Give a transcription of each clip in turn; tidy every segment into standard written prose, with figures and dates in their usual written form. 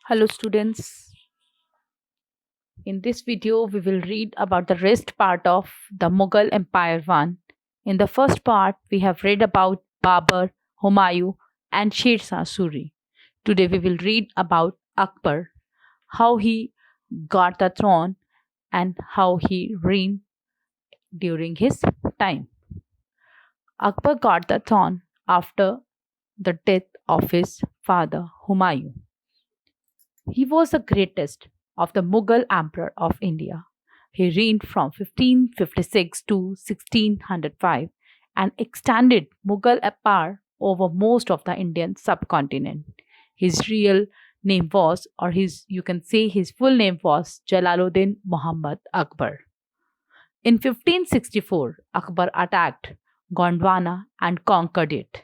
Hello students, in this video we will read about the rest part of the Mughal Empire 1. In the first part we have read about Babur, Humayun and Sher Shah Suri. Today we will read about Akbar, how he got the throne and how he reigned during his time. Akbar got the throne after the death of his father Humayun. He was the greatest of the Mughal emperor of India. He reigned from 1556 to 1605 and extended Mughal power over most of the Indian subcontinent. His real name was, or his you can say his full name was Jalaluddin Muhammad Akbar. In 1564, Akbar attacked Gondwana and conquered it.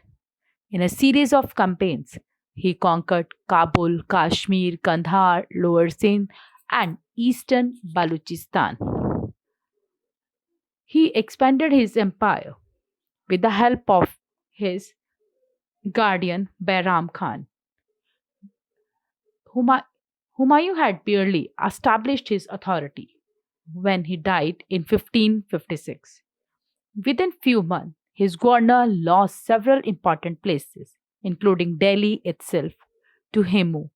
In a series of campaigns, he conquered Kabul, Kashmir, Kandahar, Lower Sindh, and eastern Baluchistan. He expanded his empire with the help of his guardian Bahram Khan. Huma- Humayun had barely established his authority when he died in 1556. Within few months, his governor lost several important places, including Delhi itself, to Hemu,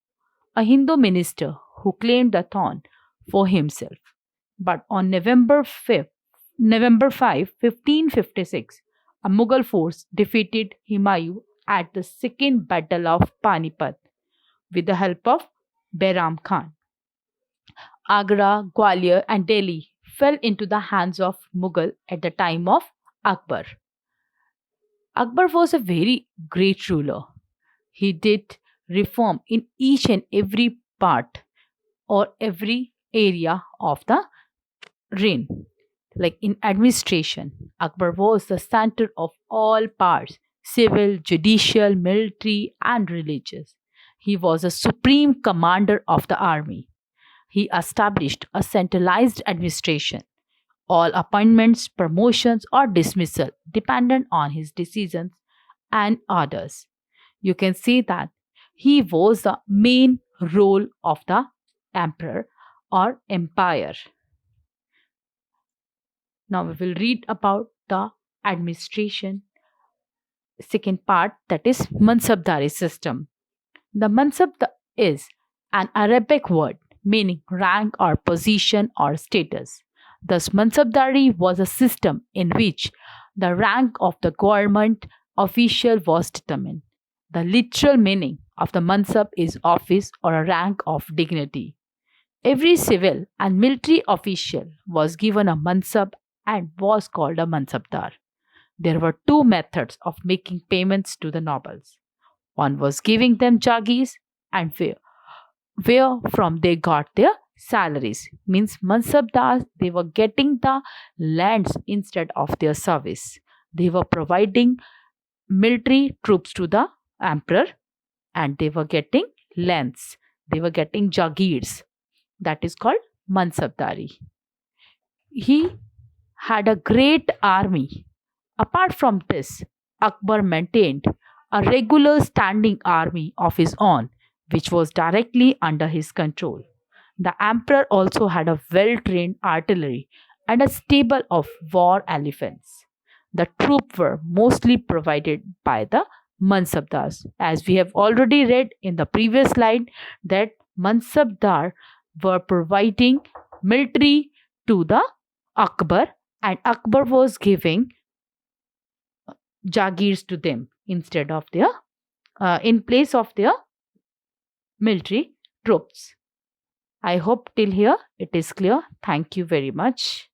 a Hindu minister who claimed the throne for himself. But on November 5, 1556, a Mughal force defeated Humayun at the Second Battle of Panipat with the help of Behram Khan. Agra, Gwalior, and Delhi fell into the hands of Mughal at the time of Akbar. Akbar was a very great ruler. He did reform in each and every part or every area of the reign. Like in administration, Akbar was the center of all parts civil, judicial, military, and religious. He was a supreme commander of the army. He established a centralized administration. All appointments, promotions, or dismissal depended on his decisions and orders. You can see that he was the main role of the emperor or empire. Now we will read about the administration second part, that is Mansabdari system. The Mansab is an Arabic word meaning rank or position or status. Thus, Mansabdari was a system in which the rank of the government official was determined. The literal meaning of the Mansab is office or a rank of dignity. Every civil and military official was given a Mansab and was called a Mansabdar. There were two methods of making payments to the nobles. One was giving them jagirs and where from they got their salaries. Means Mansabdars, they were getting the lands instead of their service. They were providing military troops to the emperor and they were getting lands. They were getting jagirs. That is called Mansabdari. He had a great army. Apart from this, Akbar maintained a regular standing army of his own, which was directly under his control. The emperor also had a well trained artillery and a stable of war elephants. The troops were mostly provided by the Mansabdars. As we have already read in the previous slide, that Mansabdar were providing military to the Akbar, and Akbar was giving jagirs to them instead of their in place of their military troops. I hope till here it is clear. Thank you very much.